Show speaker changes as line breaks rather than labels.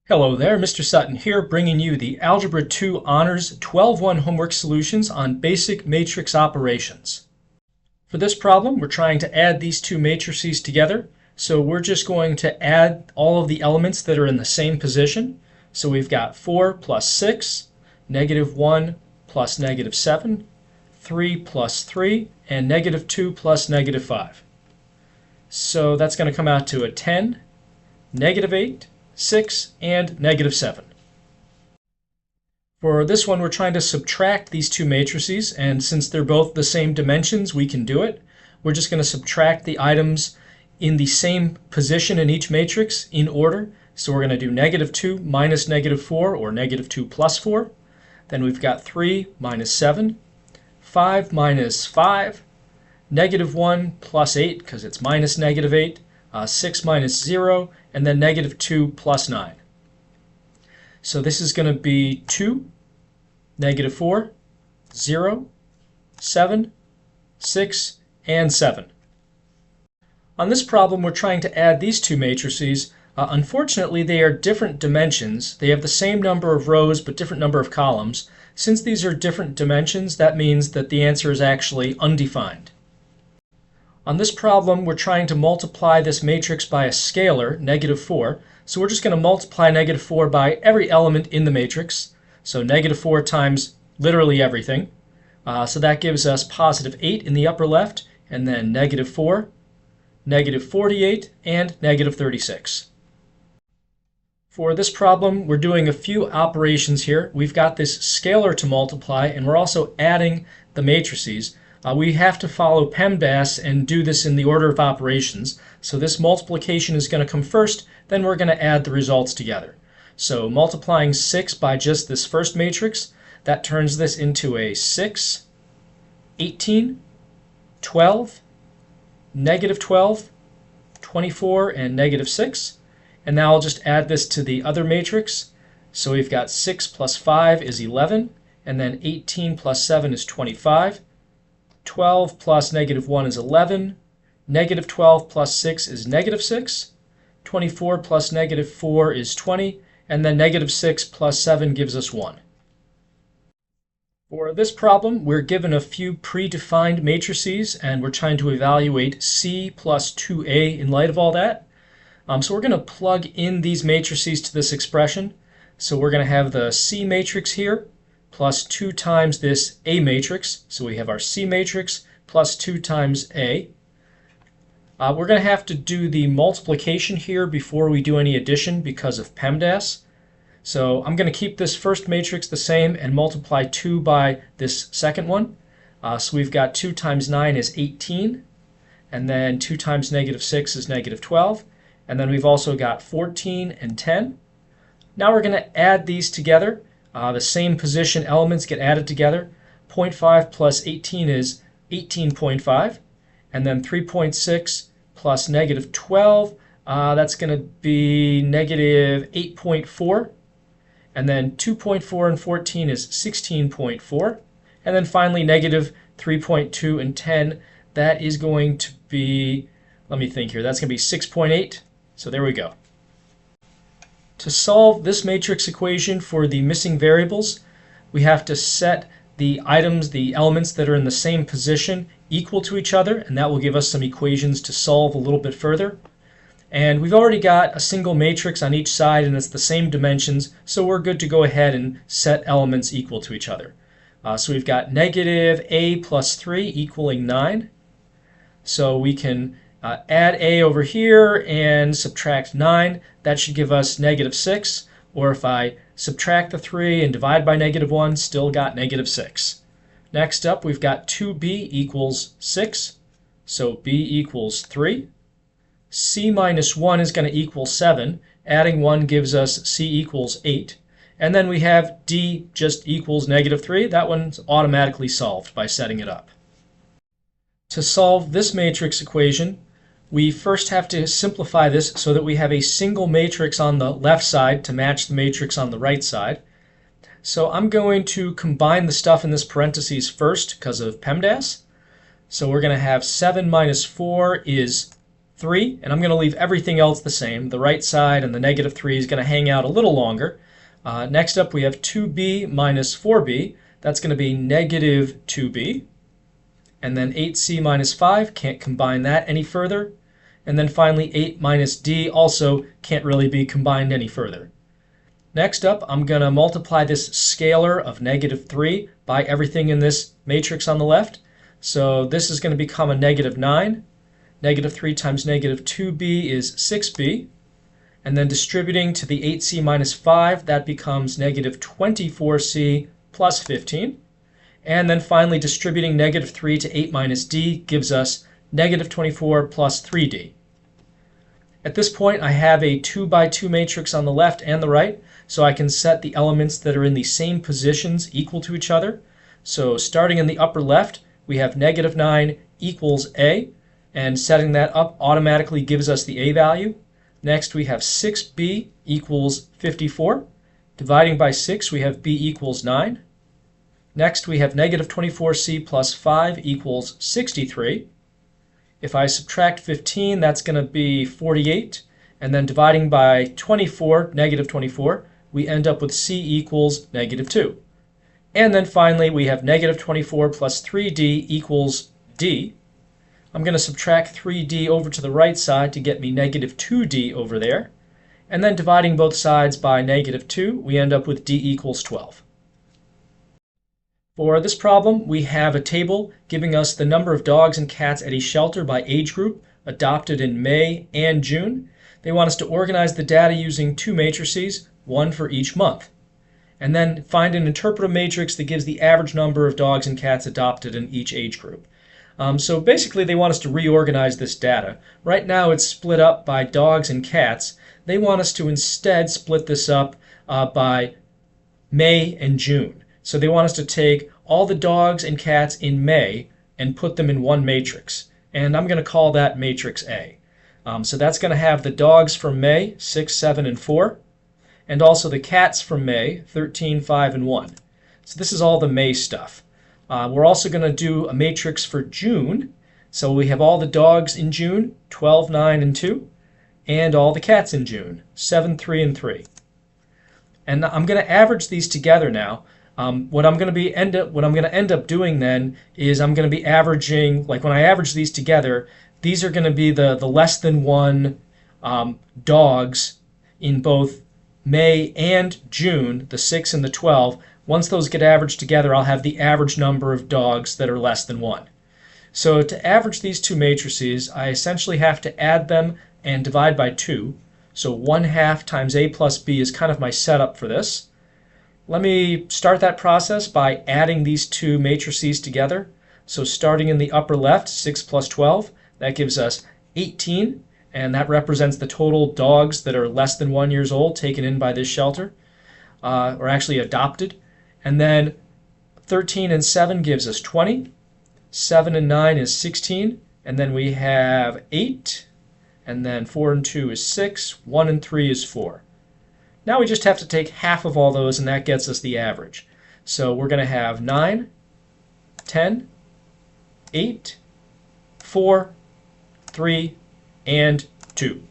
Hello there, Mr. Sutton here, bringing you the Algebra 2 Honors 12-1 homework solutions on basic matrix operations. For this problem, we're trying to add these two matrices together. So we're just going to add all of the elements that are in the same position. So we've got 4 plus 6, negative 1 plus negative 7, 3 plus 3, and negative 2 plus negative 5. So that's going to come out to a 10, negative 8, 6, and negative 7. For this one, we're trying to subtract these two matrices, and since they're both the same dimensions, we can do it. We're just going to subtract the items in the same position in each matrix in order. So we're going to do negative 2 minus negative 4, or negative 2 plus 4. Then we've got 3 minus 7, 5 minus 5, negative 1 plus 8, because it's minus negative 8, 6 minus 0, and then negative 2 plus 9. So this is going to be 2, negative 4, 0, 7, 6, and 7. On this problem, we're trying to add these two matrices. Unfortunately, they are different dimensions. They have the same number of rows but different number of columns. Since these are different dimensions, that means that the answer is actually undefined. On this problem, we're trying to multiply this matrix by a scalar, negative 4. So we're just going to multiply negative 4 by every element in the matrix. So negative 4 times literally everything. So that gives us positive 8 in the upper left, and then negative 4, negative 48, and negative 36. For this problem, we're doing a few operations here. We've got this scalar to multiply, and we're also adding the matrices. We have to follow PEMDAS and do this in the order of operations. So this multiplication is going to come first, then we're going to add the results together. So multiplying 6 by just this first matrix, that turns this into a 6, 18, 12, negative 12, 24, and negative 6. And now I'll just add this to the other matrix. So we've got 6 plus 5 is 11, and then 18 plus 7 is 25. 12 plus negative 1 is 11. Negative 12 plus 6 is negative 6. 24 plus negative 4 is 20. And then negative 6 plus 7 gives us 1. For this problem, we're given a few predefined matrices, and we're trying to evaluate C plus 2A in light of all that. So we're going to plug in these matrices to this expression. So we're going to have the C matrix here, plus 2 times this A matrix. So we have our C matrix plus 2 times A. We're going to have to do the multiplication here before we do any addition because of PEMDAS. So I'm going to keep this first matrix the same and multiply 2 by this second one. So we've got 2 times 9 is 18, and then 2 times negative 6 is negative 12, and then we've also got 14 and 10. Now we're going to add these together. The same position elements get added together. 0.5 plus 18 is 18.5. And then 3.6 plus negative 12, that's going to be negative 8.4. And then 2.4 and 14 is 16.4. And then finally negative 3.2 and 10, that is going to be, let me think here, that's going to be 6.8. So there we go. To solve this matrix equation for the missing variables, we have to set the items, the elements that are in the same position, equal to each other, and that will give us some equations to solve a little bit further. And we've already got a single matrix on each side, and it's the same dimensions, so we're good to go ahead and set elements equal to each other. So we've got negative A plus 3 equaling 9. So we can add A over here and subtract 9. That should give us negative 6. Or if I subtract the 3 and divide by negative 1, still got negative 6. Next up, we've got 2B equals 6. So B equals 3. C minus 1 is going to equal 7. Adding 1 gives us C equals 8. And then we have D just equals negative 3. That one's automatically solved by setting it up. To solve this matrix equation, we first have to simplify this so that we have a single matrix on the left side to match the matrix on the right side. So I'm going to combine the stuff in this parentheses first because of PEMDAS. So we're going to have 7 minus 4 is 3, and I'm going to leave everything else the same. The right side and the negative 3 is going to hang out a little longer. Next up, we have 2b minus 4b. That's going to be negative 2b. And then 8c minus 5, can't combine that any further. And then finally, 8 minus d also can't really be combined any further. Next up, I'm going to multiply this scalar of negative 3 by everything in this matrix on the left. So this is going to become a negative 9. Negative 3 times negative 2b is 6b. And then distributing to the 8c minus 5, that becomes negative 24c plus 15. And then finally distributing negative 3 to 8 minus d gives us negative 24 plus 3d. At this point, I have a 2 by 2 matrix on the left and the right, so I can set the elements that are in the same positions equal to each other. So starting in the upper left, we have negative 9 equals a, and setting that up automatically gives us the a value. Next, we have 6b equals 54. Dividing by 6, we have b equals 9. Next, we have negative 24c plus 5 equals 63. If I subtract 15, that's going to be 48. And then dividing by 24, negative 24, we end up with c equals negative 2. And then finally, we have negative 24 plus 3d equals d. I'm going to subtract 3d over to the right side to get me negative 2d over there. And then dividing both sides by negative 2, we end up with d equals 12. For this problem, we have a table giving us the number of dogs and cats at a shelter by age group adopted in May and June. They want us to organize the data using two matrices, one for each month, and then find and interpret a matrix that gives the average number of dogs and cats adopted in each age group. So basically, they want us to reorganize this data. Right now, it's split up by dogs and cats. They want us to instead split this up by May and June. So they want us to take all the dogs and cats in May and put them in one matrix. And I'm going to call that matrix A. So that's going to have the dogs from May, 6, 7, and 4, and also the cats from May, 13, 5, and 1. So this is all the May stuff. We're also going to do a matrix for June. So we have all the dogs in June, 12, 9, and 2, and all the cats in June, 7, 3, and 3. And I'm going to average these together now. What I'm going to end up doing then is I'm going to be averaging, like when I average these together, these are going to be the less than 1 dogs in both May and June, the 6 and the 12. Once those get averaged together, I'll have the average number of dogs that are less than 1. So to average these two matrices, I essentially have to add them and divide by 2. So 1/2 times a plus b is kind of my setup for this. Let me start that process by adding these two matrices together. So starting in the upper left, 6 plus 12, that gives us 18, and that represents the total dogs that are less than 1 year old taken in by this shelter, or actually adopted. And then 13 and 7 gives us 20, 7 and 9 is 16, and then we have 8, and then 4 and 2 is 6, 1 and 3 is 4. Now we just have to take half of all those, and that gets us the average. So we're going to have 9, 10, 8, 4, 3, and 2.